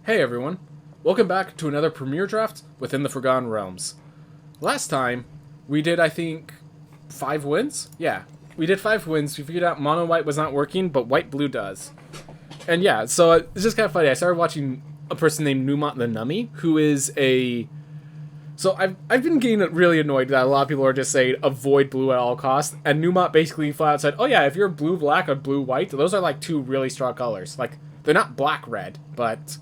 Hey everyone, welcome back to another Premier Draft within the Forgotten Realms. Last time, we did, I think, 5 wins? Yeah, we did 5 wins. We figured out mono white was not working, but white blue does. And yeah, so it's just kind of funny. I started watching a person named Numot the Nummy, who is a... So I've been getting really annoyed that a lot of people are just saying avoid blue at all costs, and Numot basically flat out said, oh yeah, if you're blue-black or blue-white, those are like 2 really strong colors. Like, they're not black-red, but...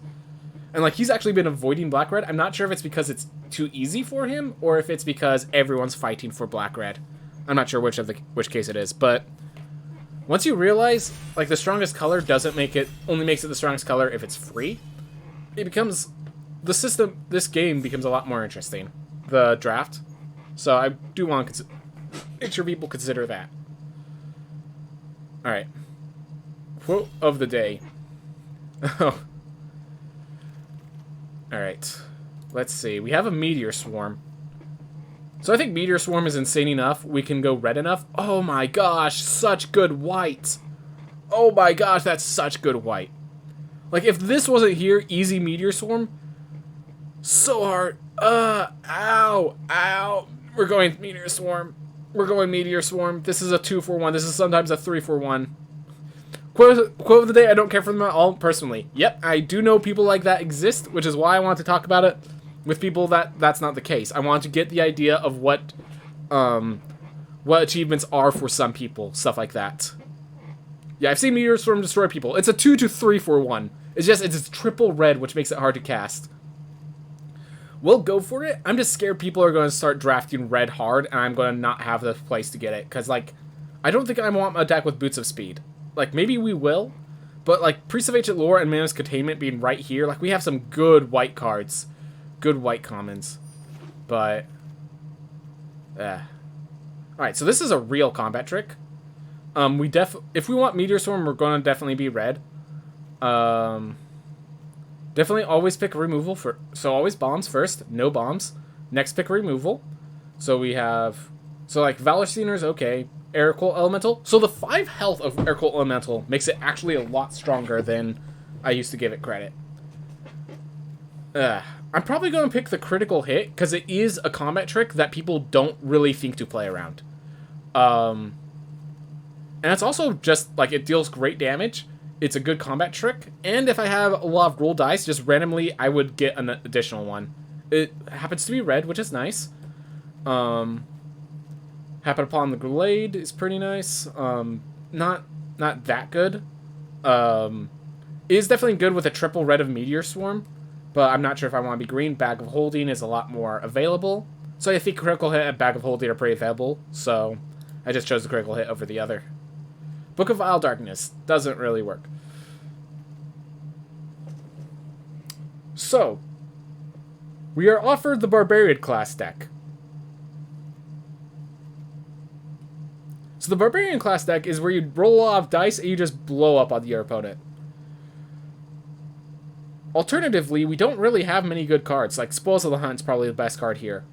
And, like, he's actually been avoiding black-red. I'm not sure if it's because it's too easy for him, or if it's because everyone's fighting for black-red. I'm not sure which case it is, but... Once you realize, like, the strongest color only makes it the strongest color if it's free, it becomes... This game becomes a lot more interesting. The draft. So I do want to make sure people consider that. Alright. Quote of the day. Oh. Alright. Let's see. We have a Meteor Swarm. So I think Meteor Swarm is insane enough. We can go red enough. Oh my gosh, such good white. Oh my gosh, that's such good white. Like, if this wasn't here, easy Meteor Swarm. So hard. Ow. We're going Meteor Swarm. We're going Meteor Swarm. This is a 2-for-1. This is sometimes a 3-for-1. Quote of the day, I don't care for them at all, personally. Yep, I do know people like that exist, which is why I want to talk about it with people that's not the case. I want to get the idea of what achievements are for some people, stuff like that. Yeah, I've seen Meteor Swarm destroy people. It's a 2 to 3-for-1. It's triple red, which makes it hard to cast. We'll go for it. I'm just scared people are going to start drafting red hard, and I'm going to not have the place to get it. Because, like, I don't think I want a deck with Boots of Speed. Like, maybe we will, but, like, Priest of Ancient Lore and Mana's Containment being right here, like, we have some good white cards. Good white commons. But, Alright, so this is a real combat trick. If we want Meteor Swarm, we're going to definitely be red. Definitely always pick removal so always bombs first, no bombs. Next pick removal. So we have, like, Valor Scener's okay. Air Cult Elemental. So the 5 health of Air Cult Elemental makes it actually a lot stronger than I used to give it credit. I'm probably going to pick the critical hit, because it is a combat trick that people don't really think to play around. And it's also just, like, it deals great damage. It's a good combat trick. And if I have a lot of roll dice, just randomly, I would get an additional one. It happens to be red, which is nice. Happen Upon the Glade is pretty nice. Not that good. It is definitely good with a triple red of Meteor Swarm, but I'm not sure if I want to be green. Bag of Holding is a lot more available. So I think Critical Hit and Bag of Holding are pretty available, so I just chose the Critical Hit over the other. Book of Vile Darkness doesn't really work. So, we are offered the Barbarian class deck. So the Barbarian class deck is where you roll a lot of dice and you just blow up on your opponent. Alternatively, we don't really have many good cards. Like, Spoils of the Hunt is probably the best card here.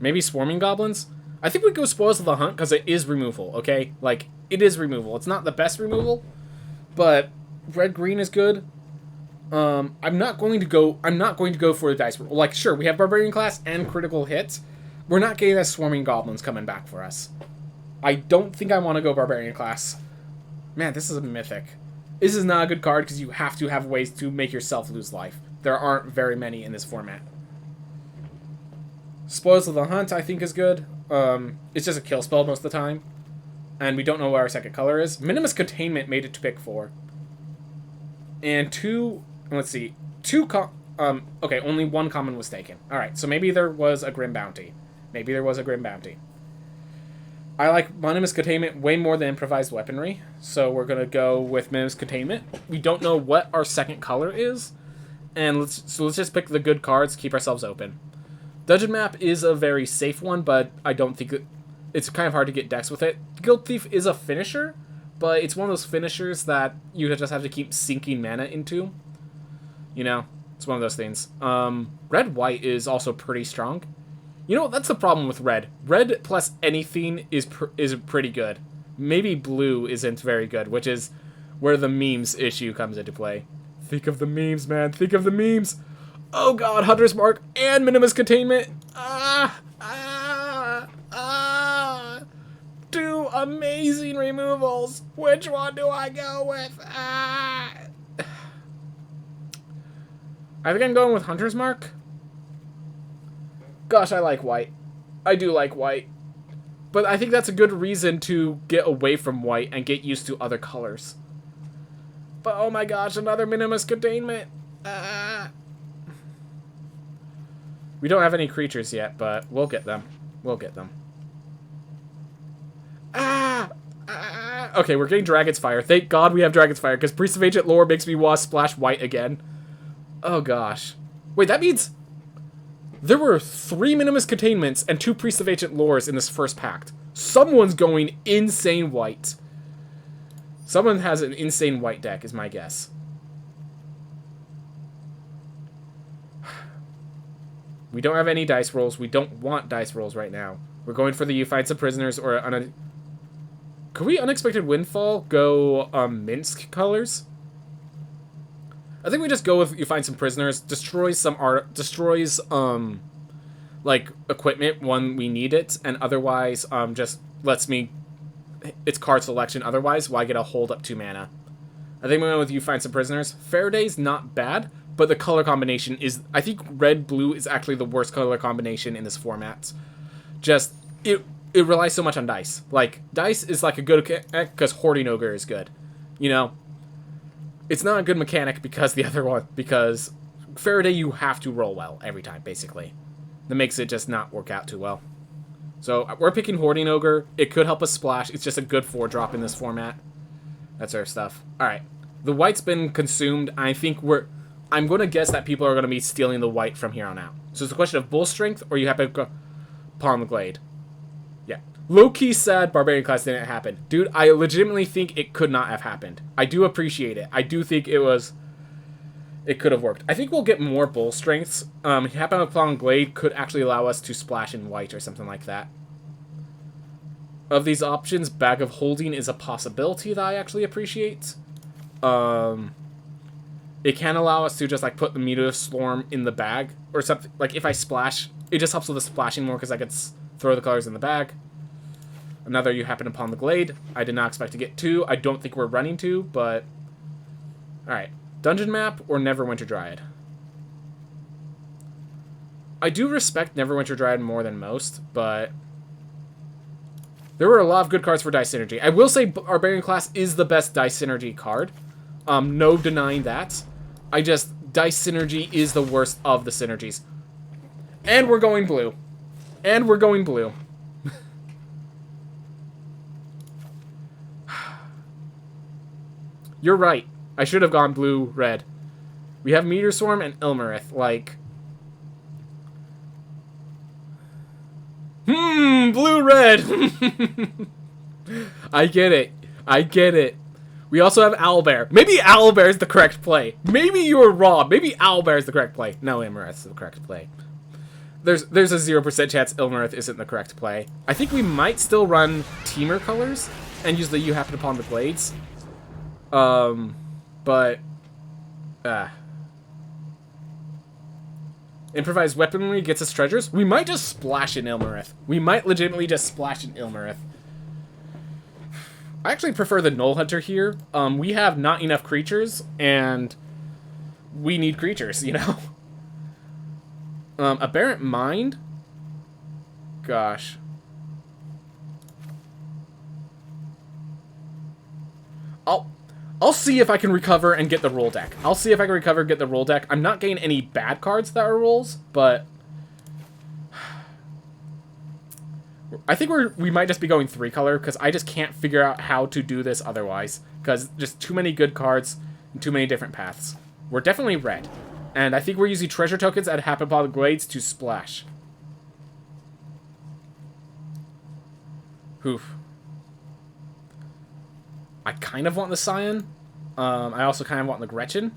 Maybe Swarming Goblins? I think we go Spoils of the Hunt because it is removal, okay? Like, it is removal. It's not the best removal, but red-green is good. I'm not going to go for the dice roll. Like, sure, we have Barbarian class and critical hits. We're not getting that Swarming Goblins coming back for us. I don't think I want to go Barbarian class. Man, this is a mythic. This is not a good card because you have to have ways to make yourself lose life. There aren't very many in this format. Spoils of the Hunt, I think, is good. It's just a kill spell most of the time. And we don't know what our second color is. Minimus Containment made it to pick 4. And okay, only 1 common was taken. Alright, so maybe there was a Grim Bounty. I like Minimus Containment way more than Improvised Weaponry, so we're going to go with Minimus Containment. We don't know what our second color is, and let's just pick the good cards, keep ourselves open. Dungeon Map is a very safe one, but I don't think it's kind of hard to get decks with it. Guild Thief is a finisher, but it's one of those finishers that you just have to keep sinking mana into. You know, it's one of those things. Red-White is also pretty strong. You know, that's the problem with red. Red plus anything is pretty good. Maybe blue isn't very good, which is where the memes issue comes into play. Think of the memes, man. Think of the memes. Oh god, Hunter's Mark and Minimus Containment. Two amazing removals. Which one do I go with? I think I'm going with Hunter's Mark. Gosh, I like white. I do like white. But I think that's a good reason to get away from white and get used to other colors. But oh my gosh, another Minimus Containment. We don't have any creatures yet, but we'll get them. We'll get them. Okay, we're getting Dragon's Fire. Thank God we have Dragon's Fire, because Priest of Ancient Lore makes me want to splash white again. Oh gosh. Wait, that means there were 3 Minimus Containments and 2 Priest of Ancient Lores in this first pact. Someone's going insane white. Someone has an insane white deck, is my guess. We don't have any dice rolls. We don't want dice rolls right now. We're going for the You Find Some Prisoners or... Could we Unexpected Windfall go Minsk colors? I think we just go with You Find Some Prisoners, destroys some art, destroys like equipment when we need it, and otherwise just lets me it's card selection. Otherwise, why get a hold up 2 mana? I think we went with You Find Some Prisoners. Faraday's not bad, but the color combination is, I think red blue is actually the worst color combination in this format. Just it relies so much on dice. Like, dice is like a good mechanic because Hoarding Ogre is good. You know? It's not a good mechanic because the other one, because Faraday you have to roll well every time, basically. That makes it just not work out too well. So, we're picking Hoarding Ogre. It could help us splash. It's just a good 4-drop in this format. That's our stuff. Alright. The white's been consumed. I'm going to guess that people are going to be stealing the white from here on out. So, it's a question of Bull Strength, or you happen to go Palm the Glade. Yeah. Low-key sad Barbarian class didn't happen. Dude, I legitimately think it could not have happened. I do appreciate it. I do think it could have worked. I think we'll get more Bull Strengths. Happen with Palm Glade could actually allow us to splash in white or something like that. Of these options, Bag of Holding is a possibility that I actually appreciate. It can allow us to just like put the Meteor Storm in the bag or something. Like if I splash, it just helps with the splashing more because I could throw the colors in the bag. Another You Happen Upon the Glade. I did not expect to get 2. I don't think we're running 2, but... Alright. Dungeon Map or Neverwinter Dryad? I do respect Neverwinter Dryad more than most, but... There were a lot of good cards for Dice Synergy. I will say Barbarian Class is the best Dice Synergy card. No denying that. Dice Synergy is the worst of the synergies. And we're going blue. And we're going blue. You're right. I should have gone blue-red. We have Meteor Swarm and Ilmarith. Like... blue-red! I get it. I get it. We also have Owlbear. Maybe Owlbear is the correct play. Maybe you were wrong. Maybe Owlbear is the correct play. No, Ilmarith is the correct play. There's a 0% chance Ilmarith isn't the correct play. I think we might still run Teamer colors and use the You Happen Upon the Blades. But... Improvised Weaponry gets us treasures. We might just splash in Ilmarith. We might legitimately just splash in Ilmarith. I actually prefer the Null Hunter here. We have not enough creatures, and we need creatures, you know? Aberrant Mind? Gosh. I'll see if I can recover and get the roll deck. I'll see if I can recover and get the roll deck. I'm not getting any bad cards that are rolls, but... I think we might just be going 3-color, because I just can't figure out how to do this otherwise. Because just too many good cards and too many different paths. We're definitely red. And I think we're using treasure tokens at Happen Upon the Glades to splash. Oof. I kind of want the Scion. I also kind of want the Gretchen.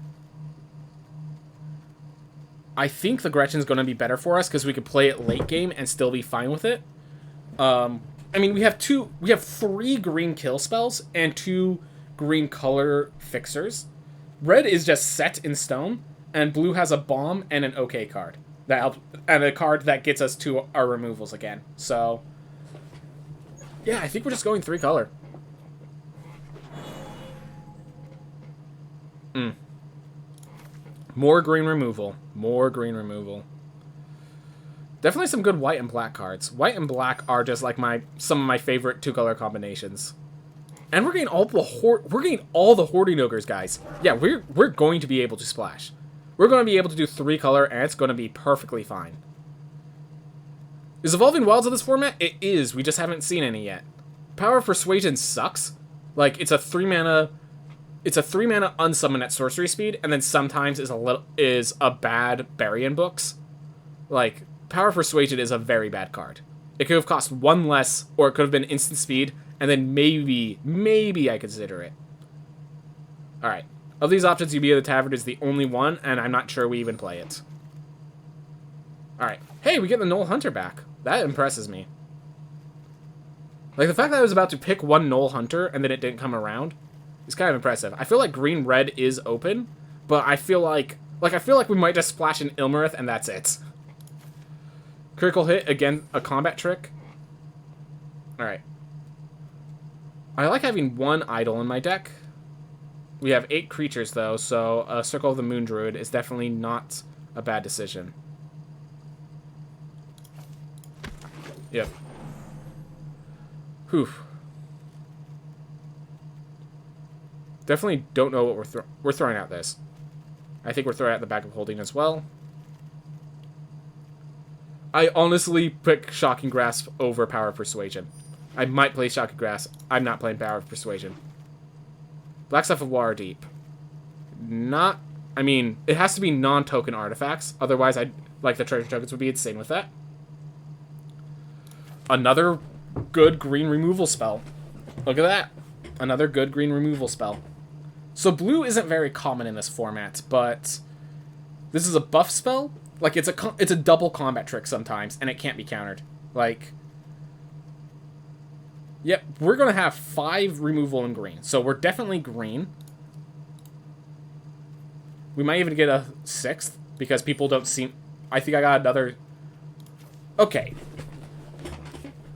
I think the Gretchen's going to be better for us because we could play it late game and still be fine with it. I mean, we have 3 green kill spells and 2 green color fixers. Red is just set in stone, and blue has a bomb and an OK card that helps, and a card that gets us to our removals again. So, yeah, I think we're just going 3 color. More green removal. More green removal. Definitely some good white and black cards. White and black are just like some of my favorite 2-color combinations. And we're getting all the Hoarding Ogres, guys. Yeah, we're going to be able to splash. We're going to be able to do 3 color, and it's going to be perfectly fine. Is Evolving Wilds of this format? It is. We just haven't seen any yet. Power of Persuasion sucks. Like, it's a 3-mana unsummon at sorcery speed, and then sometimes is a bad bury in books. Like, Power of Persuasion is a very bad card. It could have cost 1 less, or it could have been instant speed, and then maybe I consider it. Alright. Of these options, Yubi of the Tavern is the only one, and I'm not sure we even play it. Alright. Hey, we get the Knoll Hunter back. That impresses me. Like, the fact that I was about to pick one Knoll Hunter, and then it didn't come around, is kind of impressive. I feel like green-red is open, but I feel like we might just splash an Ilmarith, and that's it. Critical hit, again, a combat trick. Alright. I like having 1 idol in my deck. We have 8 creatures, though, so a Circle of the Moon Druid is definitely not a bad decision. Yep. Whew. Definitely don't know what we're throwing out this. I think we're throwing out the Bag of Holding as well. I honestly pick Shocking Grasp over Power of Persuasion. I might play Shocking Grasp. I'm not playing Power of Persuasion. Black Stuff of Waterdeep. I mean, it has to be non-token artifacts. Otherwise, the treasure tokens would be insane with that. Another good green removal spell. Look at that. Another good green removal spell. So blue isn't very common in this format, but this is a buff spell. Like, it's a double combat trick sometimes, and it can't be countered. Like, yep, we're going to have 5 removal in green. So we're definitely green. We might even get a 6th, because people don't seem... I think I got another... Okay.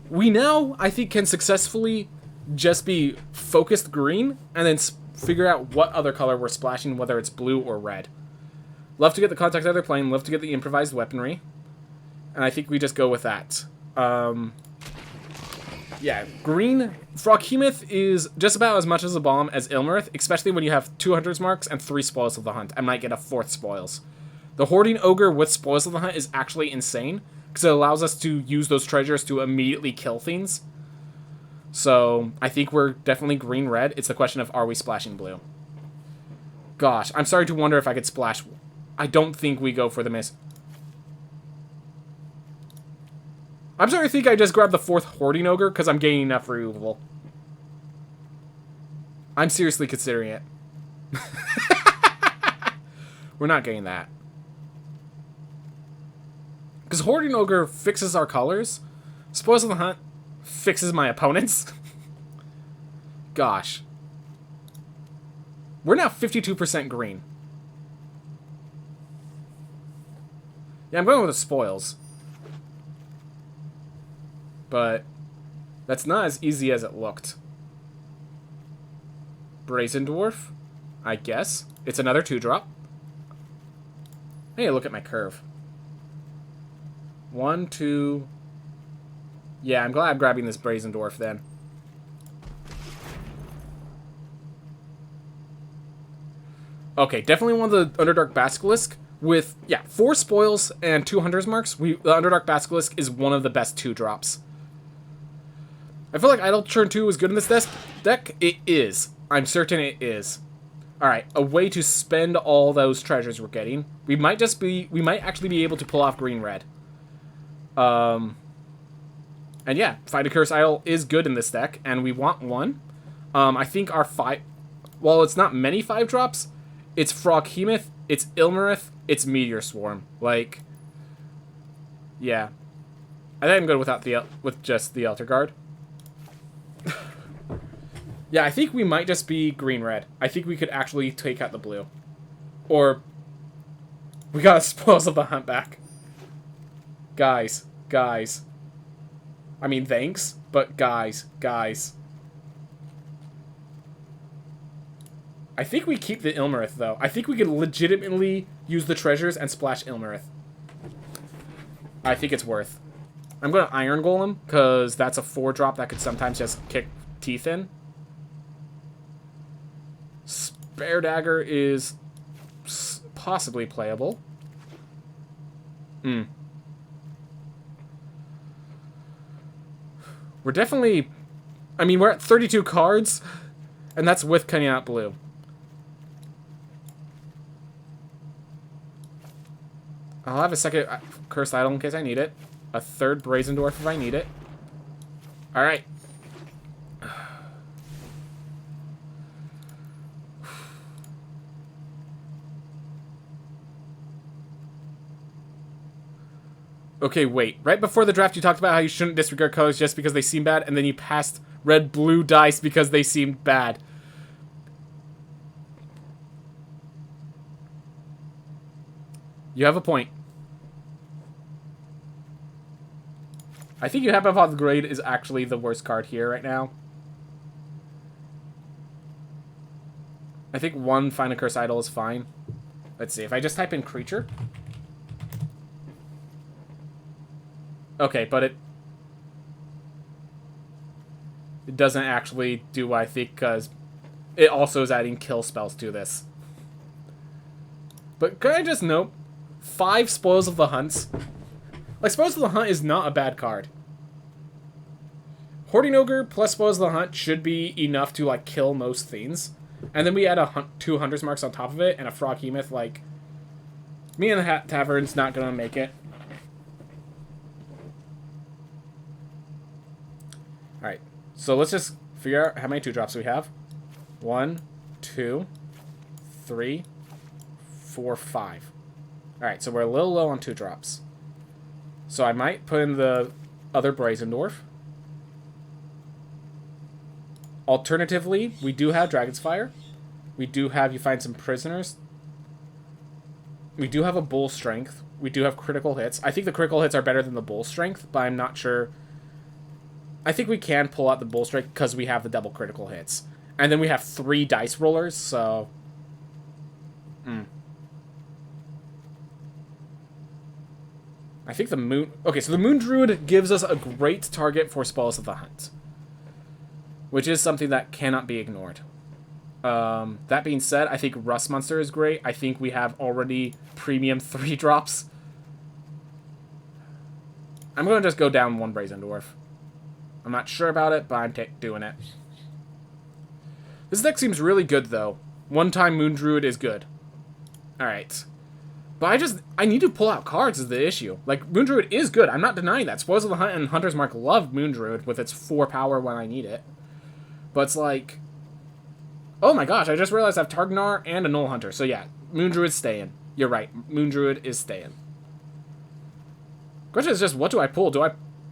We now, I think, can successfully just be focused green, and then figure out what other color we're splashing, whether it's blue or red. Love to get the Contact Other Plane, love to get the improvised weaponry. And I think we just go with that. Yeah, green Froghemoth is just about as much as a bomb as Ilmarith, especially when you have 2 Hunter's Marks and 3 Spoils of the Hunt. I might get a 4th Spoils. The Hoarding Ogre with Spoils of the Hunt is actually insane, because it allows us to use those treasures to immediately kill things. So, I think we're definitely green-red. It's the question of, are we splashing blue? Gosh, I'm starting to wonder if I could splash... I don't think we go for the miss. I'm starting to think I just grabbed the 4th Hoarding Ogre because I'm gaining enough removal. I'm seriously considering it. We're not getting that. Because Hoarding Ogre fixes our colors. Spoils of the Hunt fixes my opponents. Gosh. We're now 52% green. Yeah, I'm going with the spoils. But that's not as easy as it looked. Brazen Dwarf, I guess. It's another 2-drop. I need to look at my curve. 1, 2... Yeah, I'm glad I'm grabbing this Brazen Dwarf then. Okay, definitely one of the Underdark Basilisk with, yeah, 4 spoils and 2 Hunter's Marks. The Underdark Basilisk is one of the best 2-drops. I feel like Idle Turn 2 is good in this deck. It is. I'm certain it is. Alright, a way to spend all those treasures we're getting. We might actually be able to pull off green-red. And yeah, Find a Curse Idol is good in this deck, and we want one. I think our 5... While it's not many 5-drops, it's Froghemoth, it's Ilmarith, it's Meteor Swarm. Like, yeah. I think I'm good with just the Altar Guard. Yeah, I think we might just be green-red. I think we could actually take out the blue. Or... we gotta Spoils of the Hunt back. Guys. I mean, thanks, but guys. I think we keep the Ilmarith, though. I think we could legitimately use the treasures and splash Ilmarith. I think it's worth. I'm going to Iron Golem, because that's a 4-drop that could sometimes just kick teeth in. Spare Dagger is possibly playable. We're definitely... I mean, we're at 32 cards, and that's with cutting out blue. I'll have a second Cursed Idol in case I need it. A third Brazen Dwarf if I need it. Alright. Okay, wait. Right before the draft, you talked about how you shouldn't disregard colors just because they seem bad, and then you passed red-blue dice because they seemed bad. You have a point. I think you have above the grade is actually the worst card here right now. I think one Find a Curse Idol is fine. Let's see. If I just type in creature. Okay, but it doesn't actually do what I think because it also is adding kill spells to this. But could I just note 5 Spoils of the Hunts? Like, Spoils of the Hunt is not a bad card. Hoarding Ogre plus Spoils of the Hunt should be enough to, like, kill most things. And then we add 2 Hunter's Marks on top of it and a Froghemoth, like... Me and the Tavern's not gonna make it. Alright, so let's just figure out how many 2-drops we have. 1, 2, 3, 4, 5. Alright, so we're a little low on 2-drops. So I might put in the other Brazen Dwarf. Alternatively, we do have Dragon's Fire. We do have, you find some prisoners. We do have a Bull Strength. We do have critical hits. I think the critical hits are better than the Bull Strength, but I'm not sure. I think we can pull out the Bull Strength because we have the double critical hits. And then we have 3 dice rollers, so... I think the Moon... Okay, so the Moon Druid gives us a great target for Spoils of the Hunt. Which is something that cannot be ignored. That being said, I think Rust Monster is great. I think we have already premium 3-drops. I'm going to just go down 1 Brazen Dwarf. I'm not sure about it, but I'm doing it. This deck seems really good, though. One-time Moon Druid is good. Alright. But I need to pull out cards is the issue. Like, Moon Druid is good. I'm not denying that. Spoils of the Hunt and Hunter's Mark love Moon Druid with its 4 power when I need it. But it's like... Oh my gosh, I just realized I have Targnar and a Null Hunter. So yeah, Moon Druid's staying. You're right. Moon Druid is staying. Question is just, what do I pull?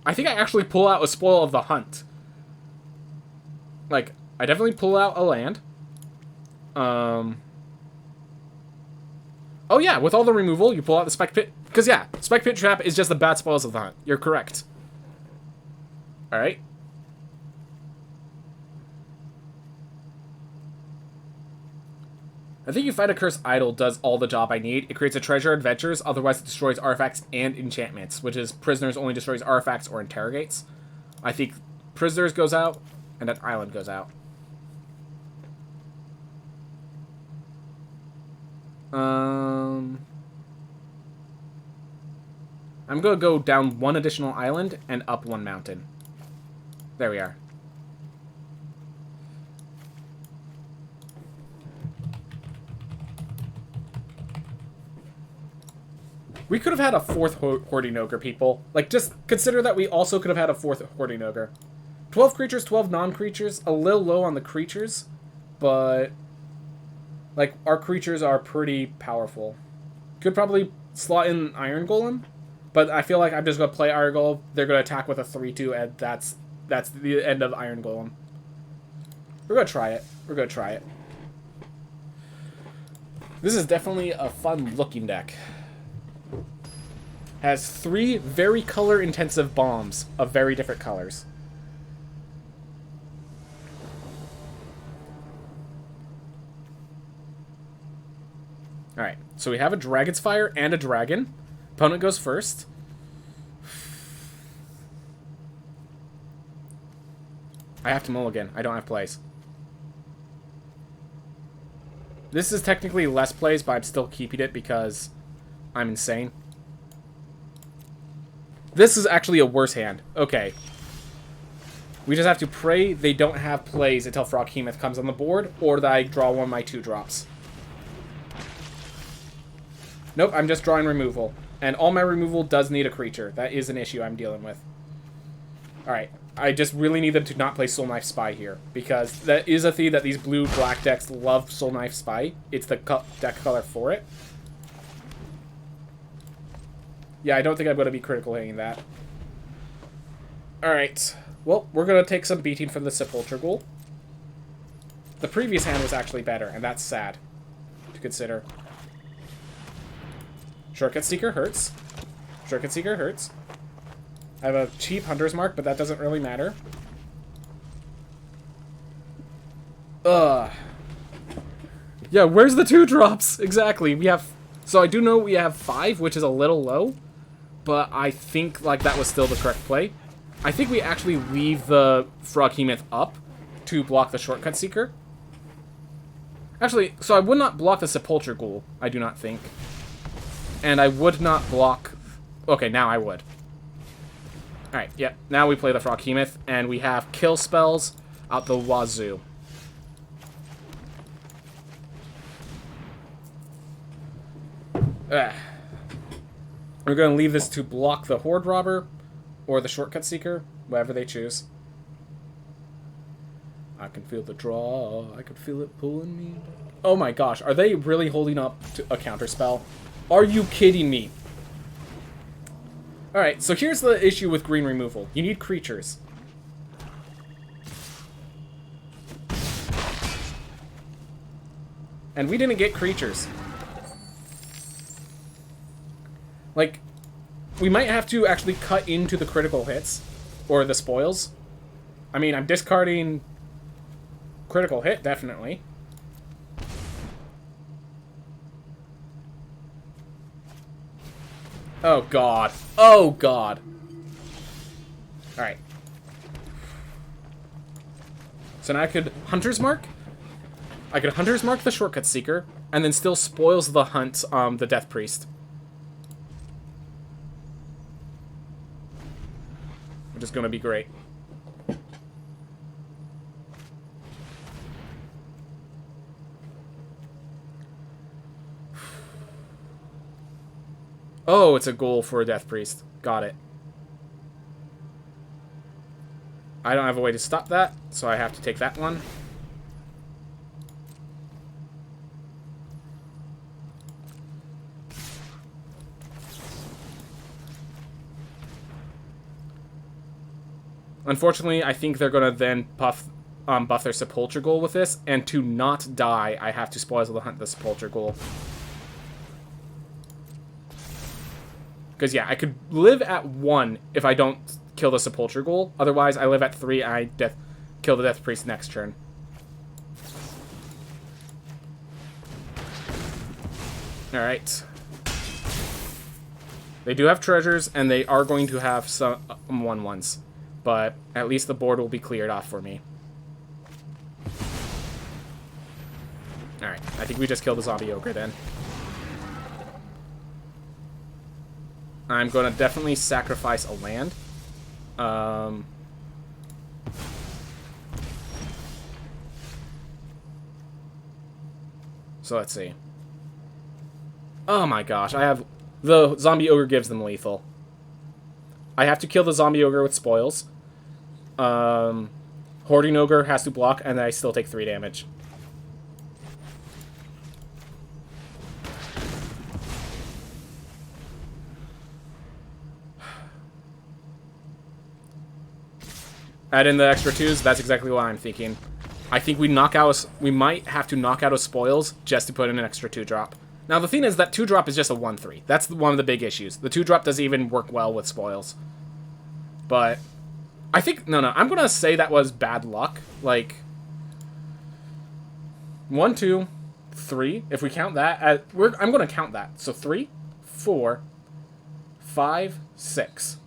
I think I actually pull out a Spoil of the Hunt. Like, I definitely pull out a land. Oh yeah, with all the removal, you pull out the Spike Pit. Because yeah, Spike Pit Trap is just the bad Spoils of the Hunt. You're correct. Alright. I think you find a Cursed Idol does all the job I need. It creates a Treasure Adventures, otherwise it destroys artifacts and enchantments, which is Prisoners only destroys artifacts or interrogates. I think Prisoners goes out, and then Island goes out. I'm going to go down 1 additional island and up 1 mountain. There we are. We could have had a 4th Hoarding Ogre, people. Like, just consider that we also could have had a 4th Hoarding Ogre. 12 creatures, 12 non-creatures. A little low on the creatures, but... like, our creatures are pretty powerful. Could probably slot in Iron Golem, but I feel like I'm just going to play Iron Golem. They're going to attack with a 3-2, and that's the end of Iron Golem. We're gonna try it. We're gonna try it. This is definitely a fun-looking deck. Has 3 very color-intensive bombs of very different colors. Alright, so we have a Dragon's Fire and a Dragon. Opponent goes first. I have to mulligan. I don't have plays. This is technically less plays, but I'm still keeping it because I'm insane. This is actually a worse hand. Okay. We just have to pray they don't have plays until Froghemoth comes on the board, or that I draw one of my 2 drops. Nope, I'm just drawing removal. And all my removal does need a creature. That is an issue I'm dealing with. Alright. I just really need them to not play Soul Knife Spy here, because that is a thing that these blue-black decks love Soul Knife Spy. It's the deck color for it. Yeah, I don't think I'm going to be critical hitting that. Alright. Well, we're going to take some beating from the Sepulchre Ghoul. The previous hand was actually better, and that's sad to consider. Shortcut Seeker hurts. Shortcut Seeker hurts. I have a cheap Hunter's Mark, but that doesn't really matter. Ugh. Yeah, where's the 2 drops? Exactly. We have... So I do know we have 5, which is a little low. But I think, like, that was still the correct play. I think we actually leave the Froghemoth up to block the Shortcut Seeker. Actually, so I would not block the Sepulchre Ghoul, I do not think. And I would not block... Okay, now I would. Alright, yeah. Now we play the Froghemoth, and we have kill spells out the wazoo. Ugh. We're going to leave this to block the Horde Robber, or the Shortcut Seeker, whatever they choose. I can feel the draw. I can feel it pulling me. Oh my gosh, are they really holding up to a counterspell? Are you kidding me? Alright, so here's the issue with green removal. You need creatures. And we didn't get creatures. Like, we might have to actually cut into the critical hits. Or the spoils. I mean, I'm discarding critical hit, definitely. Oh, God. Oh, God. Alright. So now I could Hunter's Mark. I could Hunter's Mark the Shortcut Seeker, and then still spoils the hunt, the Death Priest. Which is going to be great. Oh, it's a goal for a Death Priest. Got it. I don't have a way to stop that, so I have to take that one. Unfortunately, I think they're going to then buff their Sepulchre Ghoul with this, and to not die, I have to spoil the hunt the Sepulchre Ghoul. Because, yeah, I could live at 1 if I don't kill the Sepulchre Ghoul. Otherwise, I live at 3 and I kill the Death Priest next turn. Alright. They do have treasures, and they are going to have some 1/1s. But at least the board will be cleared off for me. Alright, I think we just killed the Zombie Ogre then. I'm going to definitely sacrifice a land. So let's see. Oh my gosh, I have... The Zombie Ogre gives them lethal. I have to kill the Zombie Ogre with spoils. Hoarding Ogre has to block, and I still take 3 damage. Add in the extra 2s, that's exactly what I'm thinking. I think we might have to knock out a spoils just to put in an extra 2-drop. Now, the thing is that 2-drop is just a 1/3. That's one of the big issues. The 2-drop doesn't even work well with spoils. But I think... No, I'm going to say that was bad luck. Like, 1, 2, 3. If we count that... I'm going to count that. So 3, 4, 5, 6.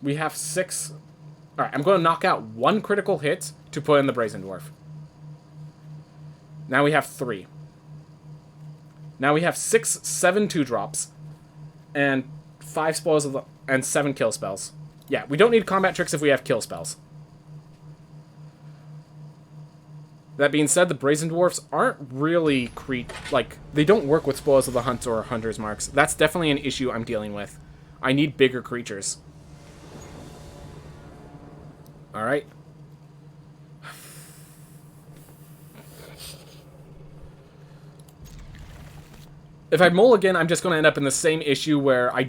We have 6... Alright, I'm going to knock out 1 critical hit to put in the Brazen Dwarf. Now we have 3. Now we have 6, 7 2-drops, and 5 spoils and 7 kill spells. Yeah, we don't need combat tricks if we have kill spells. That being said, the Brazen Dwarfs aren't really they don't work with Spoils of the Hunt or Hunter's Marks. That's definitely an issue I'm dealing with. I need bigger creatures. Alright. If I mulligan, I'm just going to end up in the same issue where I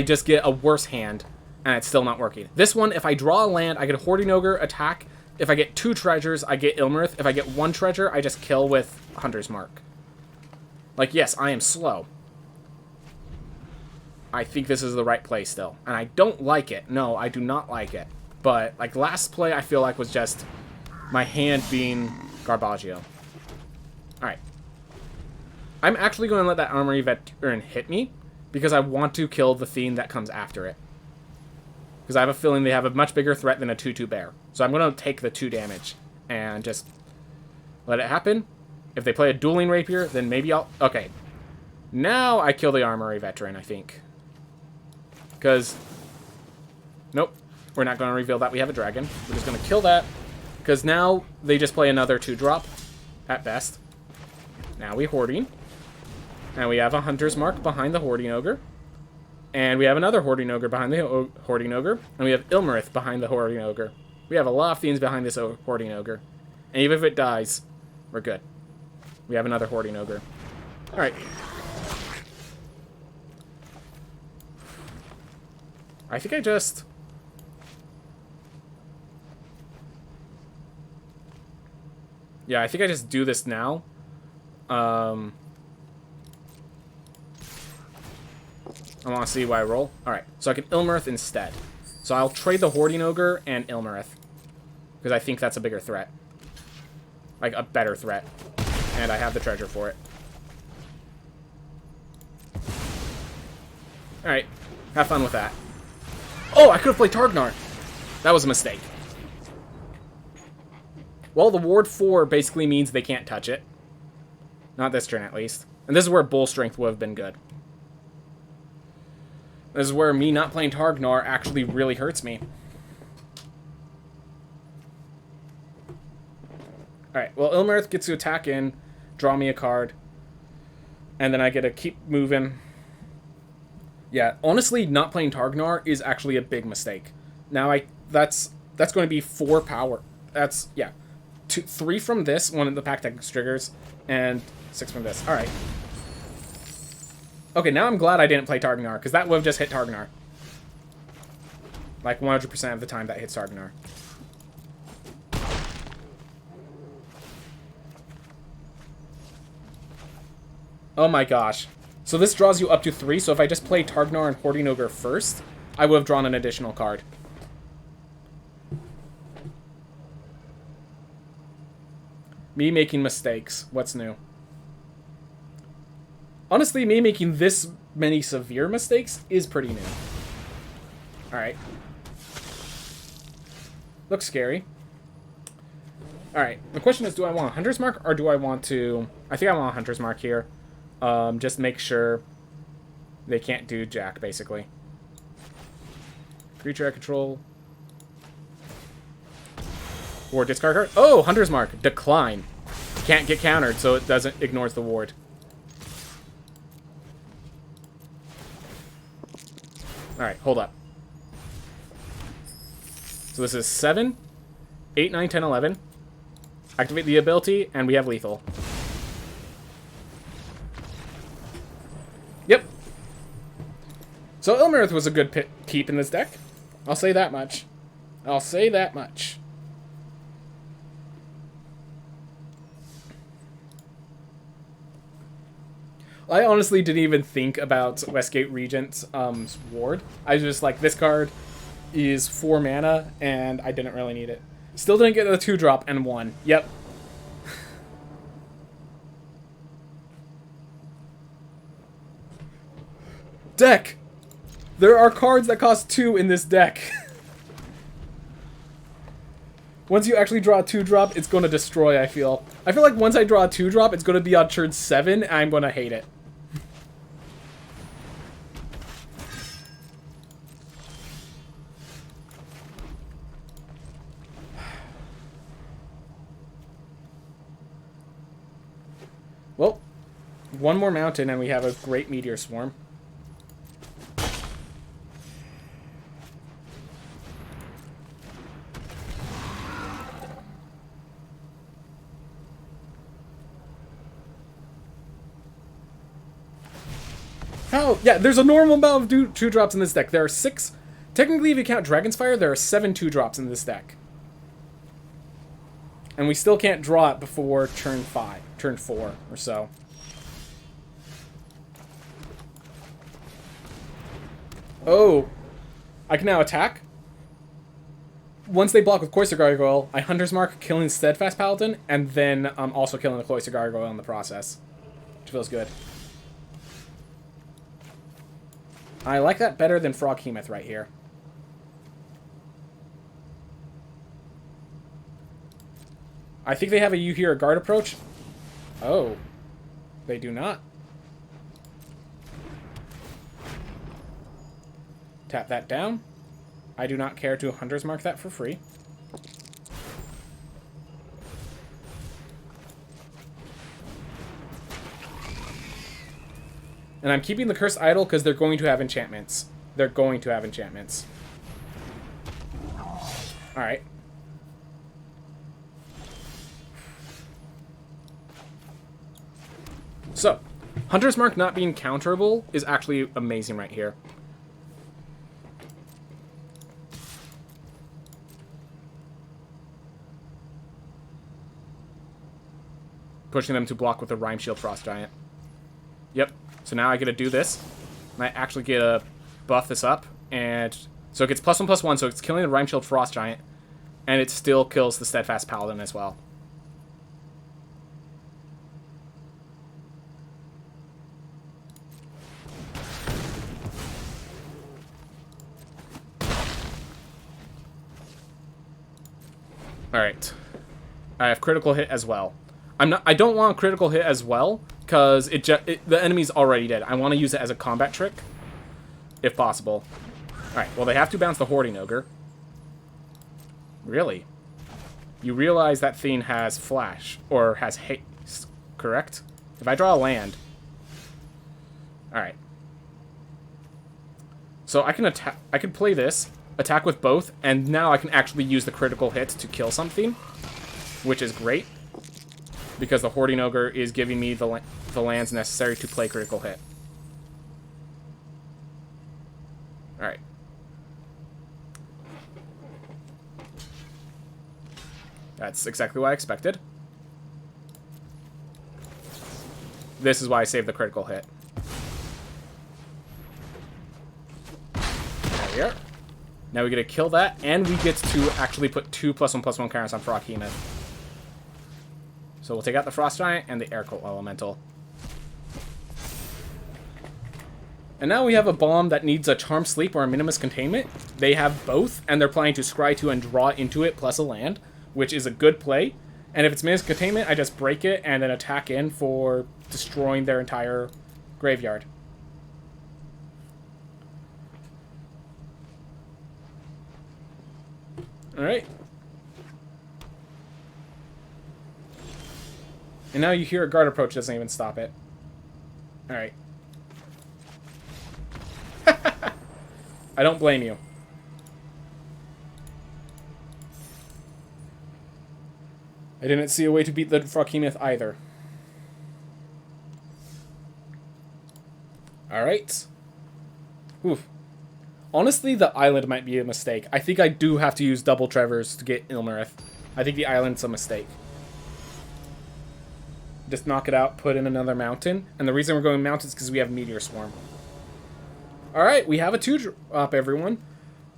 just get a worse hand, and it's still not working. This one, if I draw a land, I get a Hoarding Ogre, attack. If I get 2 treasures, I get Ilmarith. If I get 1 treasure, I just kill with Hunter's Mark. Like, yes, I am slow. I think this is the right play still. And I don't like it. No, I do not like it. But, like, last play, I feel like was just my hand being Garbaggio. Alright. I'm actually going to let that Armory Veteran hit me, because I want to kill the Fiend that comes after it. Because I have a feeling they have a much bigger threat than a 2/2 bear. So I'm going to take the 2 damage, and just let it happen. If they play a Dueling Rapier, then maybe I'll... Okay. Now I kill the Armory Veteran, I think. Because... Nope. We're not going to reveal that we have a dragon. We're just going to kill that, because now they just play another 2-drop, at best. Now we Hoarding. And we have a Hunter's Mark behind the Hoarding Ogre. And we have another Hoarding Ogre behind the Hoarding Ogre. And we have Ilmarith behind the Hoarding Ogre. We have a lot of Fiends behind this Hoarding Ogre. And even if it dies, we're good. We have another Hoarding Ogre. Alright. I think I just... Yeah, I think I just do this now. I want to see why I roll. Alright, so I can Ilmarith instead. So I'll trade the Hoarding Ogre and Ilmarith. Because I think that's a bigger threat. Like, a better threat. And I have the treasure for it. Alright, have fun with that. Oh, I could have played Targnar! That was a mistake. Well, the Ward 4 basically means they can't touch it. Not this turn, at least. And this is where Bull Strength would have been good. This is where me not playing Targnar actually really hurts me. Alright, well, Ilmarith gets to attack in, draw me a card, and then I get to keep moving. Yeah, honestly, not playing Targnar is actually a big mistake. Now, that's going to be 4 power. That's, yeah. 3 from this, 1 of the Pact X triggers, and 6 from this. Alright. Okay, now I'm glad I didn't play Targnar, because that would have just hit Targnar. Like, 100% of the time that hits Targnar. Oh my gosh. So this draws you up to 3, so if I just play Targnar and Hoarding Ogre first, I would have drawn an additional card. Me making mistakes. What's new? Honestly, me making this many severe mistakes is pretty new. Alright. Looks scary. Alright, the question is, do I want a Hunter's Mark, or do I want to... I think I want a Hunter's Mark here. Just make sure they can't do jack, basically. Creature I control. Or discard card. Oh, Hunter's Mark. Decline. Can't get countered, so it ignores the ward. Alright, hold up. So this is 7, 8, 9, 10, 11. Activate the ability, and we have lethal. Yep. So Ilmarith was a good keep in this deck. I'll say that much. I'll say that much. I honestly didn't even think about Westgate Regent's ward. I was just like, this card is 4 mana, and I didn't really need it. Still didn't get the 2-drop and won. Yep. Deck! There are cards that cost 2 in this deck. Once you actually draw a 2-drop, it's going to destroy, I feel. I feel like once I draw a 2-drop, it's going to be on turn 7, and I'm going to hate it. Well, one more mountain, and we have a great Meteor Swarm. How? Yeah, there's a normal amount of 2-drops in this deck. There are 6. Technically, if you count Dragon's Fire, there are 7 2-drops in this deck. And we still can't draw it before turn 4 or so. Oh. I can now attack. Once they block with Cloister Gargoyle, I Hunter's Mark, killing Steadfast Paladin, and then also killing the Cloister Gargoyle in the process. Which feels good. I like that better than Froghemoth right here. I think they have a You Hear a Guard approach. Oh. They do not. Tap that down. I do not care to Hunter's Mark that for free. And I'm keeping the Cursed Idol because they're going to have enchantments. They're going to have enchantments. Alright. So, Hunter's Mark not being counterable is actually amazing right here. Pushing them to block with a Rime Shield Frost Giant. Yep. So now I get to do this. And I actually get to buff this up. And so it gets +1/+1, so it's killing the Rime Shield Frost Giant. And it still kills the Steadfast Paladin as well. Alright. I have critical hit as well. I don't want critical hit as well, because the enemy's already dead. I want to use it as a combat trick, if possible. Alright, well they have to bounce the Hoarding Ogre. Really? You realize that thing has flash, or has haste, correct? If I draw a land... Alright. So I can attack. I can play this, attack with both, and now I can actually use the critical hit to kill something, which is great. Because the Hoarding Ogre is giving me the lands necessary to play critical hit. Alright. That's exactly what I expected. This is why I saved the critical hit. There we are. Now we get to kill that, and we get to actually put 2 +1/+1 counters on Froghemoth. So we'll take out the Frost Giant and the Air Cult Elemental. And now we have a bomb that needs a Charm Sleep or a Minimus Containment. They have both, and they're planning to scry 2 and draw into it plus a land, which is a good play. And if it's Minimus Containment, I just break it and then attack in for destroying their entire graveyard. Alright. And now You Hear a Guard approach doesn't even stop it. Alright. I don't blame you. I didn't see a way to beat the Froghemoth either. Alright. Oof. Honestly, the island might be a mistake. I think I do have to use double Trevors to get Ilmarith. I think the island's a mistake. Just knock it out, put in another mountain. And the reason we're going mountains is because we have Meteor Swarm. Alright, we have a 2-drop, everyone.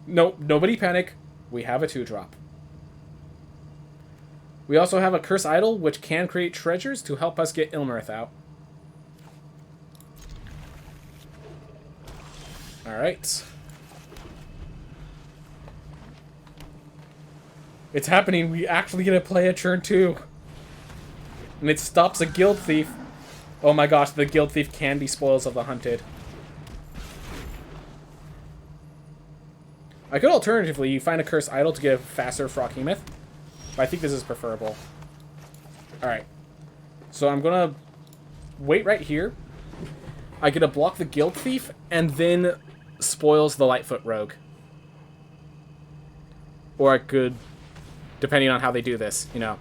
No, nobody panic. We have a 2-drop. We also have a Curse Idol, which can create treasures to help us get Ilmarith out. Alright. It's happening. We actually get to play a turn 2. And it stops a Guild Thief. Oh my gosh, the Guild Thief can be Spoils of the Hunted. I could alternatively find a Curse Idol to get a faster Froghemoth, but I think this is preferable. Alright. So I'm gonna wait right here. I get to block the Guild Thief, and then Spoils the Lightfoot Rogue. Or I could, depending on how they do this, you know.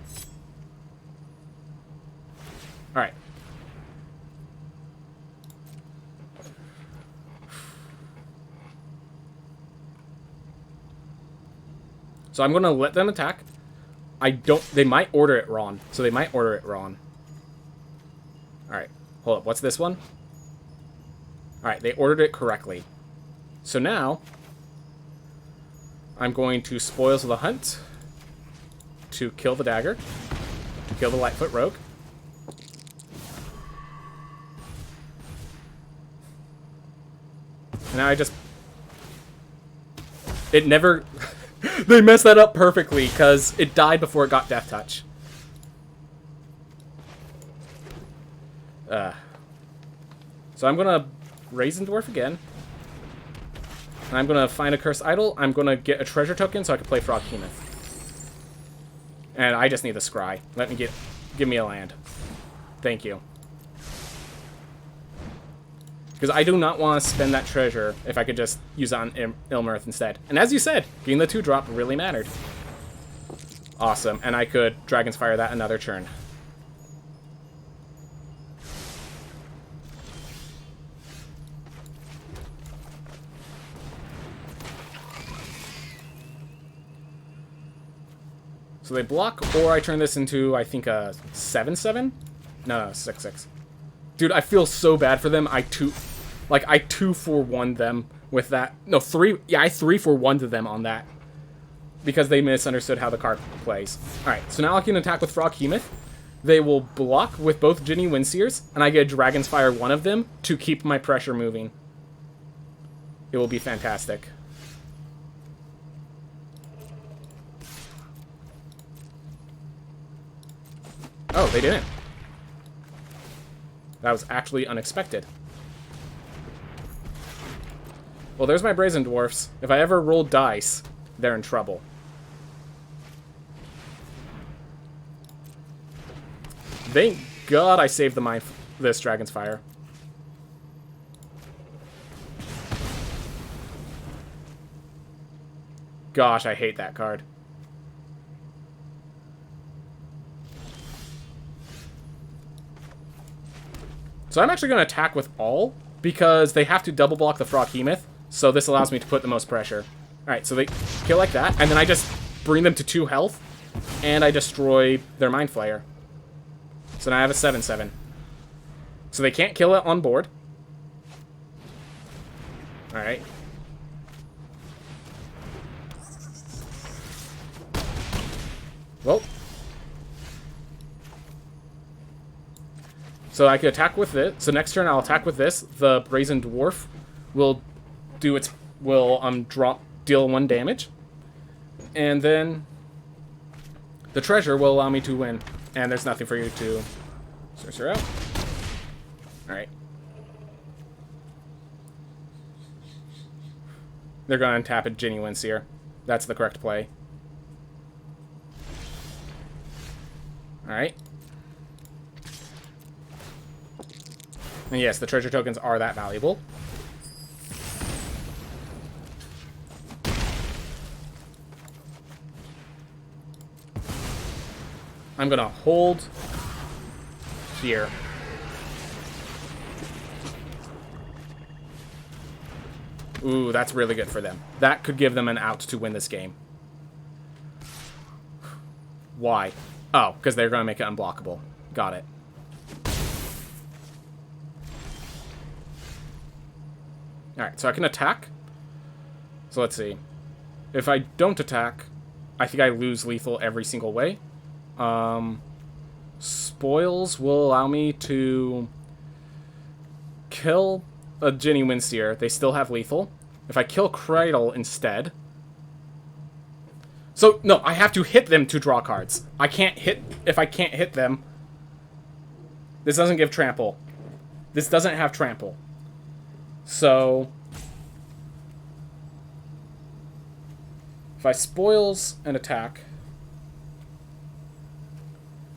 Alright. So I'm going to let them attack. They might order it wrong. So they might order it wrong. Alright. Hold up. What's this one? Alright, they ordered it correctly. So now, I'm going to Spoils of the Hunt to kill the dagger, to kill the Lightfoot Rogue. And now I just... It never... They messed that up perfectly, because it died before it got Death Touch. So I'm going to Raisin Dwarf again. And I'm going to find a Cursed Idol. I'm going to get a treasure token so I can play Froghemoth. And I just need the Scry. Give me a land. Thank you. Because I do not want to spend that treasure if I could just use it on Ilmarith instead. And as you said, getting the 2-drop really mattered. Awesome. And I could Dragon's Fire that another turn. So they block, or I turn this into, I think, a 7/7? No, 6/6. Dude, I feel so bad for them. I 2-for-1 them with that. No, 3. Yeah, I 3-for-1 to them on that. Because they misunderstood how the card plays. Alright, so now I can attack with Froghemoth. They will block with both Ginny Windseers, and I get Dragon's Fire one of them to keep my pressure moving. It will be fantastic. Oh, they didn't. That was actually unexpected. Well, there's my Brazen Dwarfs. If I ever roll dice, they're in trouble. Thank God I saved this Dragon's Fire. Gosh, I hate that card. So I'm actually going to attack with all, because they have to double block the Froghemoth, so this allows me to put the most pressure. Alright, so they kill like that, and then I just bring them to 2 health, and I destroy their Mind Flayer. So now I have a 7/7. So they can't kill it on board. Alright. Well. So I can attack with this. So next turn I'll attack with this. The Brazen Dwarf will do its deal 1 damage. And then the treasure will allow me to win. And there's nothing for you to sorcerer out. Alright. They're going to tap a Ginny Windseer. That's the correct play. Alright. And yes, the treasure tokens are that valuable. I'm gonna hold here. Ooh, that's really good for them. That could give them an out to win this game. Why? Oh, because they're gonna make it unblockable. Got it. Alright, so I can attack. So let's see. If I don't attack, I think I lose lethal every single way. Spoils will allow me to kill a Ginny Windseer. They still have lethal. If I kill Cradle instead... So, no, I have to hit them to draw cards. I can't hit... If I can't hit them... This doesn't give trample. This doesn't have trample. So... If I spoils an attack...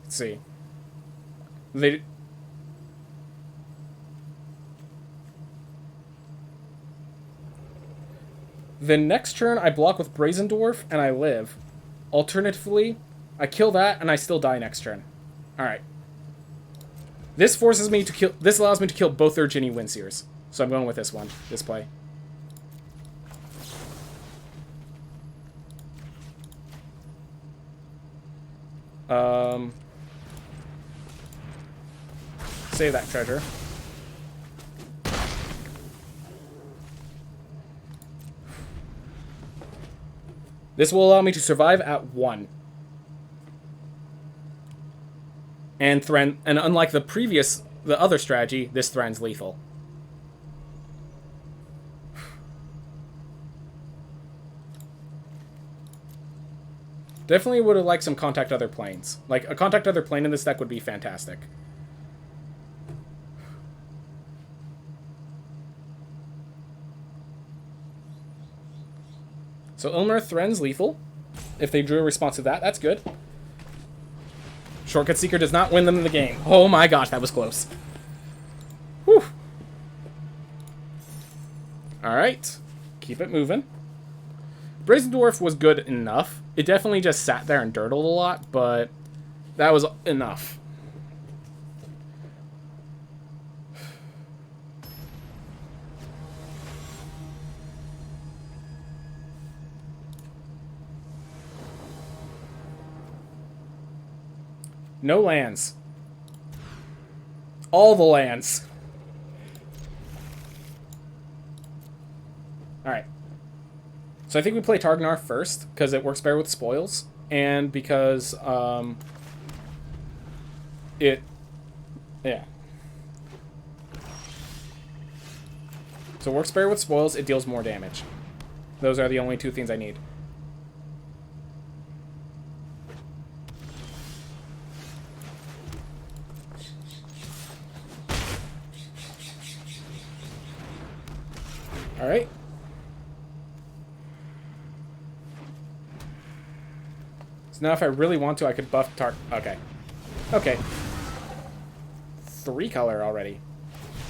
Let's see. They... The next turn, I block with Brazen Dwarf, and I live. Alternatively, I kill that, and I still die next turn. Alright. This forces me to kill... This allows me to kill both their Ginny Windseers. So I'm going with this one. This play. Save that treasure. This will allow me to survive at 1. And unlike the other strategy, this threatens lethal. Definitely would have liked some Contact Other Planes. Like, a Contact Other Plane in this deck would be fantastic. So Ilmer threatens lethal. If they drew a response to that, that's good. Shortcut Seeker does not win them in the game. Oh my gosh, that was close. Whew. Alright. Keep it moving. Brazen Dwarf was good enough. It definitely just sat there and dirtled a lot, but that was enough. No lands. All the lands. Alright. So I think we play Targnar first, because it works better with spoils, and because, yeah. So it works better with spoils, it deals more damage. Those are the only two things I need. Alright. So now if I really want to, I could buff Okay. Okay. 3-color already.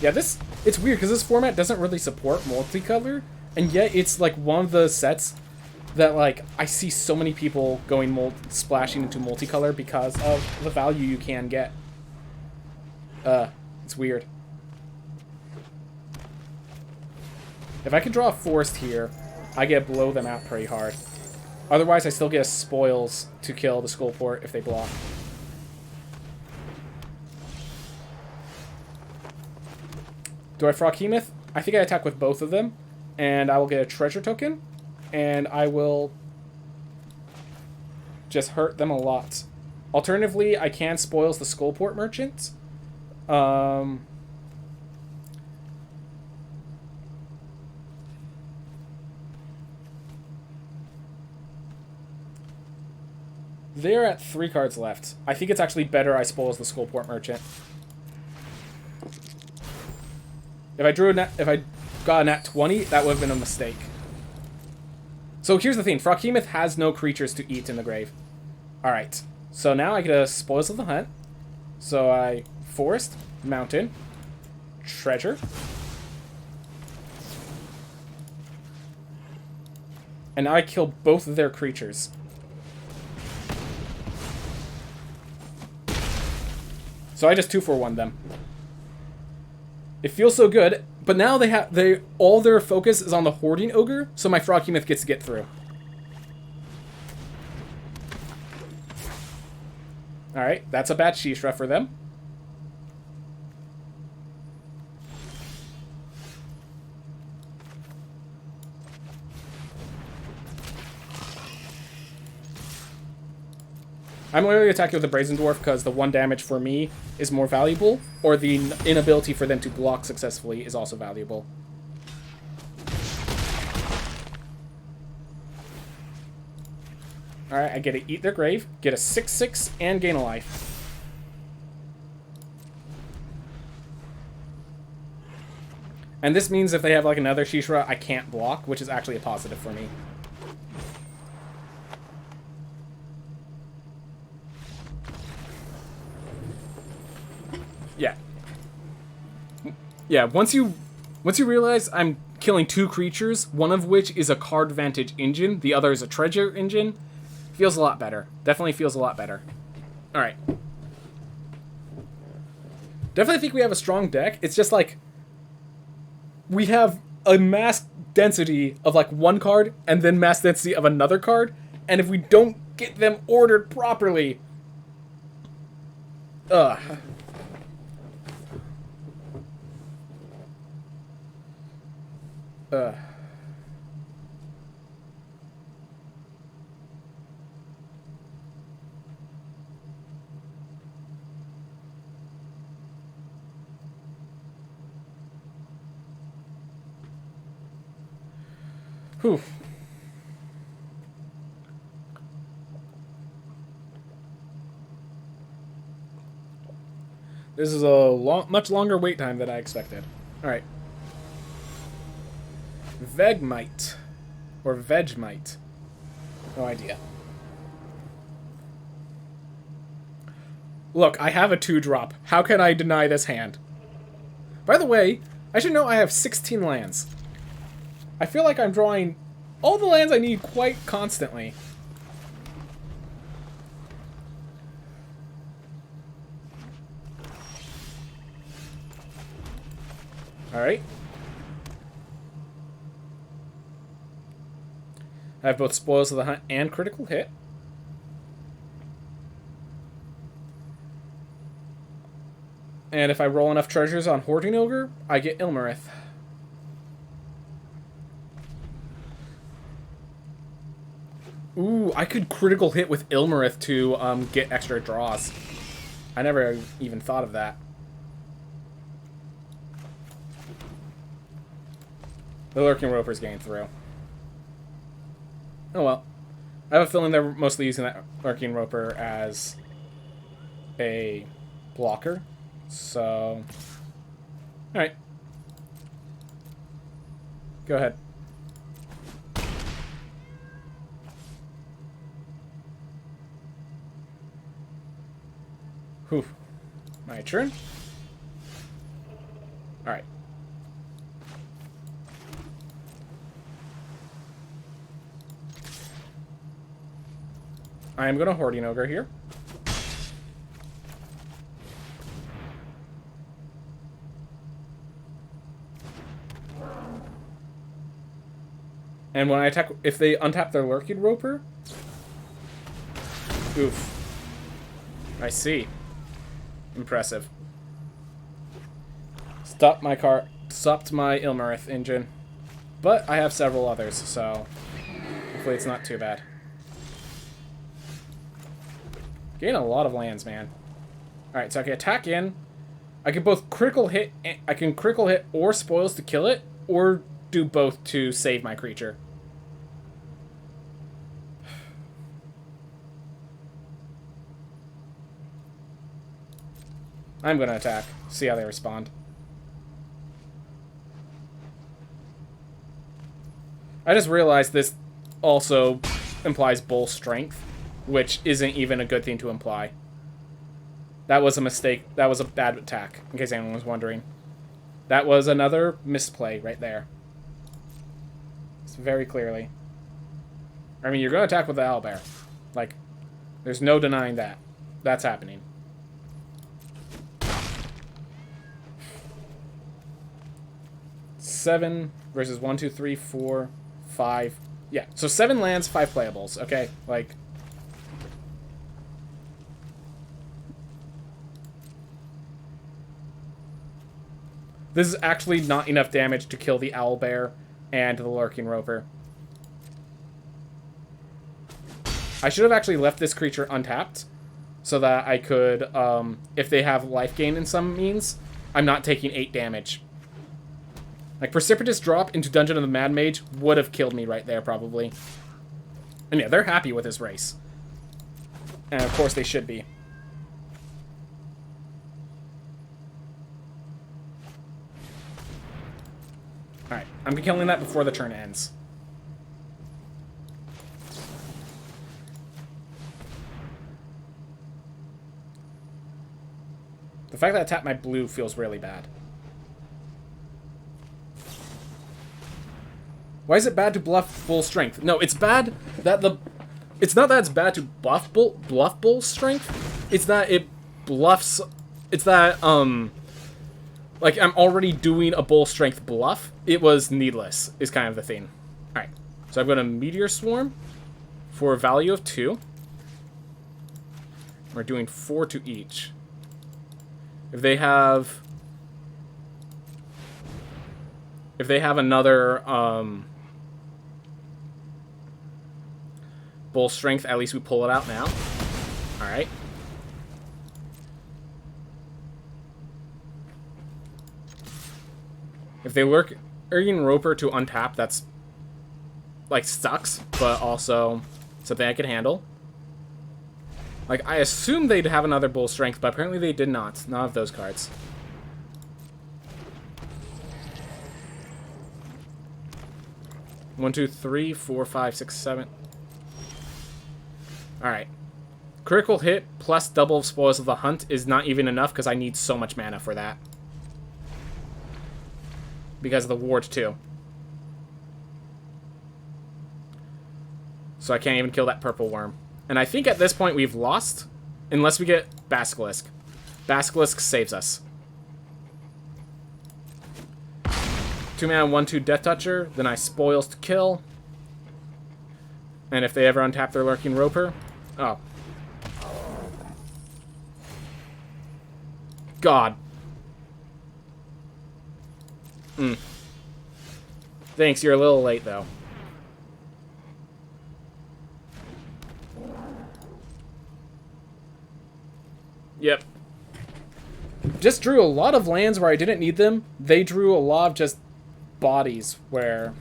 Yeah, it's weird, because this format doesn't really support multicolor, and yet it's, like, one of the sets that, like, I see so many people going splashing into multicolor because of the value you can get. It's weird. If I can draw a forest here, I get blow them out pretty hard. Otherwise, I still get spoils to kill the Skullport if they block. Do I Froghemoth? I think I attack with both of them, and I will get a treasure token, and I will just hurt them a lot. Alternatively, I can spoils the Skullport Merchant. They're at 3 cards left. I think it's actually better I spoils the Skullport Merchant. If I got a nat 20, that would have been a mistake. So here's the thing. Froghemoth has no creatures to eat in the grave. Alright. So now I get a Spoils of the Hunt. So I Forest, Mountain, Treasure. And now I kill both of their creatures. So I just 2-for-1 them. It feels so good, but now all their focus is on the Hoarding Ogre, so my Froghemoth gets to get through. Alright, that's a bad Shishra for them. I'm literally attacking with the Brazen Dwarf because the 1 damage for me is more valuable, or the inability for them to block successfully is also valuable. Alright, I get to eat their grave, get a 6/6, and gain a life. And this means if they have like another Shishra, I can't block, which is actually a positive for me. Yeah. Yeah, once you realize I'm killing 2 creatures, one of which is a card vantage engine, the other is a treasure engine, feels a lot better. Definitely feels a lot better. Alright. Definitely think we have a strong deck. It's just like we have a mass density of like 1 card and then mass density of another card, and if we don't get them ordered properly, ugh. Whew. This is a much longer wait time than I expected. Alright. Vegmite. Or Vegemite. No idea. Look, I have a 2-drop. How can I deny this hand? By the way, I should know I have 16 lands. I feel like I'm drawing all the lands I need quite constantly. Alright. I have both Spoils of the Hunt and Critical Hit. And if I roll enough treasures on Hoarding Ogre, I get Ilmarith. Ooh, I could Critical Hit with Ilmarith to get extra draws. I never even thought of that. The Lurking Roper's getting through. Oh well. I have a feeling they're mostly using that Lurking Roper as a blocker. So... Alright. Go ahead. Whew. My turn. Alright. I am going to Hoarding Ogre here. And when I attack, if they untap their Lurking Roper... Oof. I see. Impressive. Stopped my Ilmarith engine. But I have several others, so hopefully it's not too bad. Gain a lot of lands, man. Alright, so I can attack in. I can both critical hit, I can critical hit or spoils to kill it, or do both to save my creature. I'm going to attack. See how they respond. I just realized this also implies bull strength, which isn't even a good thing to imply. That was a mistake. That was a bad attack, in case anyone was wondering. That was another misplay right there. It's very clearly. I mean, you're going to attack with the owlbear. Like, there's no denying that. That's happening. Seven versus 1, 2, 3, 4, 5. Yeah, so 7 lands, 5 playables. Okay, like... This is actually not enough damage to kill the owlbear and the Lurking Roper. I should have actually left this creature untapped, so that I could, if they have life gain in some means, I'm not taking 8 damage. Like, Precipitous Drop into Dungeon of the Mad Mage would have killed me right there, probably. And yeah, they're happy with this race. And of course they should be. Alright, I'm killing that before the turn ends. The fact that I tapped my blue feels really bad. Why is it bad to bluff full strength? No, it's bad that the... It's not that it's bad to bluff bull strength. It's that it bluffs... It's that, like, I'm already doing a bull strength bluff. It was needless, is kind of the thing. Alright, so I've got a Meteor Swarm for a value of 2. We're doing 4 to each. If they have... If they have another, bull strength, at least we pull it out now. Alright. If they lurk Urging Roper to untap, that's, like, sucks, but also something I can handle. Like, I assumed they'd have another bull strength, but apparently they did not. None of those cards. One, two, three, 4, 5, 6, 7. Alright. Critical hit plus double Spoils of the Hunt is not even enough because I need so much mana for that. Because of the ward too. So I can't even kill that purple worm. And I think at this point we've lost. Unless we get Basilisk. Basilisk saves us. 2 mana, 1/2 Death Toucher. Then I Spoils to kill. And if they ever untap their Lurking Roper... Oh. God. Thanks, you're a little late, though. Yep. Just drew a lot of lands where I didn't need them. They drew a lot of just bodies where...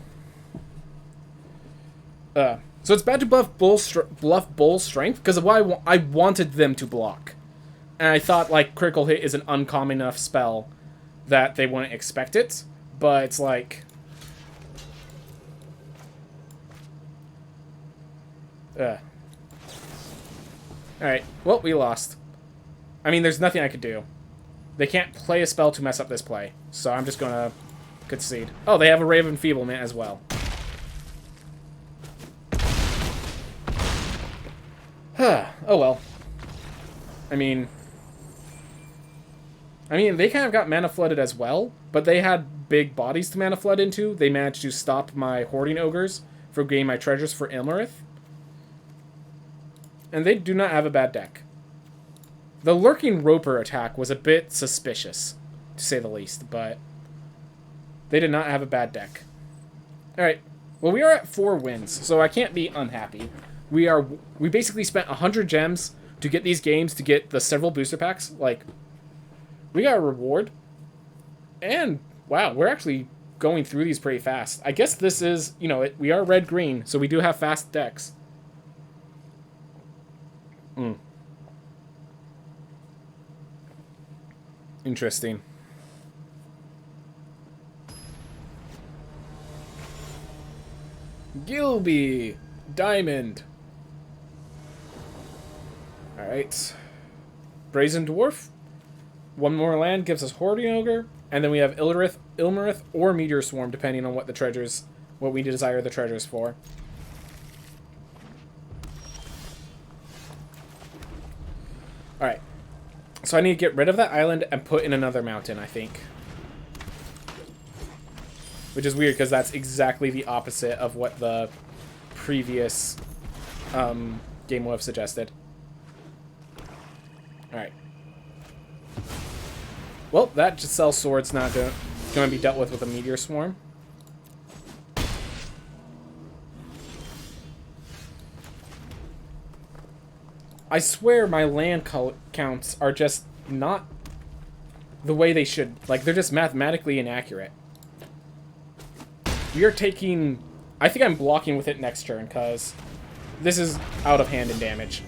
So it's bad to bluff bull strength because of why I wanted them to block. And I thought, like, Critical Hit is an uncommon enough spell that they wouldn't expect it. But it's like... Alright, well, we lost. I mean, there's nothing I could do. They can't play a spell to mess up this play. So I'm just gonna concede. Oh, they have a Ray of Enfeeblement as well. Oh well. I mean, they kind of got mana flooded as well, but they had big bodies to mana flood into. They managed to stop my Hoarding Ogres from getting my treasures for Ilmarith. And they do not have a bad deck. The Lurking Roper attack was a bit suspicious, to say the least, but they did not have a bad deck. Alright, well, we are at 4 wins, so I can't be unhappy. We basically spent 100 gems to get these games, to get the several booster packs. Like, we got a reward. And, wow, we're actually going through these pretty fast. I guess this is, you know, we are red-green, so we do have fast decks. Interesting. Gilby! Diamond! Alright. Brazen Dwarf. 1 more land gives us Hoarding Ogre. And then we have Ilmarith or Meteor Swarm, depending on what the treasures, what we desire the treasures for. Alright. So I need to get rid of that island and put in another mountain, I think. Which is weird, because that's exactly the opposite of what the previous game would have suggested. Alright. Well, that Giselle Sword's not going to be dealt with a Meteor Swarm. I swear my land counts are just not the way they should. Like, they're just mathematically inaccurate. We are taking... I think I'm blocking with it next turn, because this is out of hand in damage.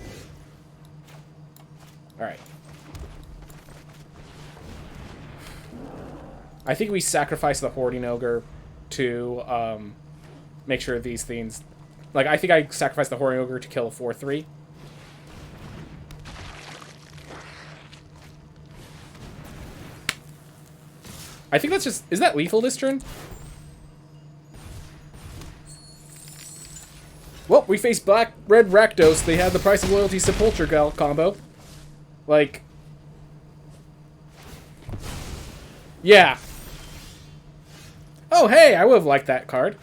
Alright. I think we sacrifice the Hoarding Ogre to make sure these things... Like, I think I sacrificed the Hoarding Ogre to kill a 4-3. I think that's just... Is that lethal this turn? Well, we face Black-Red Rakdos. They had the Price of Loyalty Sepulture combo. Like... Yeah. Oh, hey, I would have liked that card.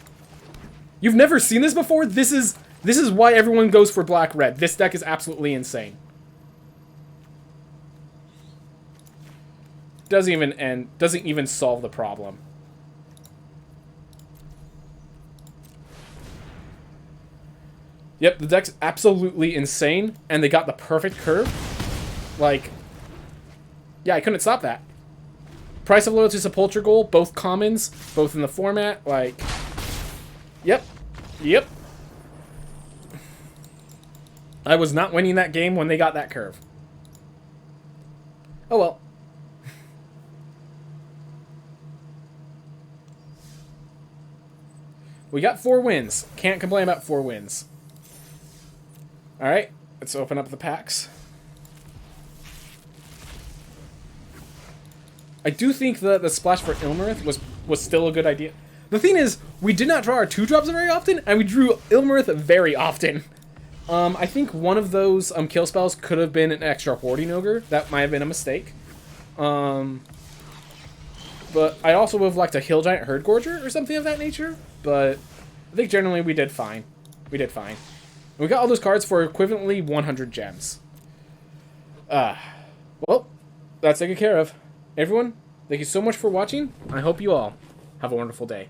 You've never seen this before? This is why everyone goes for Black-Red. This deck is absolutely insane. Doesn't even solve the problem. Yep, the deck's absolutely insane, and they got the perfect curve. Like, yeah, I couldn't stop that. Price of Loyalty Sepulture Goal, both commons, both in the format, like... Yep. Yep. I was not winning that game when they got that curve. Oh well. We got 4 wins. Can't complain about 4 wins. Alright, let's open up the packs. I do think that the splash for Ilmarith was still a good idea. The thing is, we did not draw our 2-drops very often, and we drew Ilmarith very often. I think one of those kill spells could have been an extra Hoarding Ogre. That might have been a mistake. But I also would have liked a Hill Giant Herd Gorger or something of that nature. But I think generally we did fine. We did fine. And we got all those cards for equivalently 100 gems. Well, that's taken care of. Everyone, thank you so much for watching. I hope you all have a wonderful day.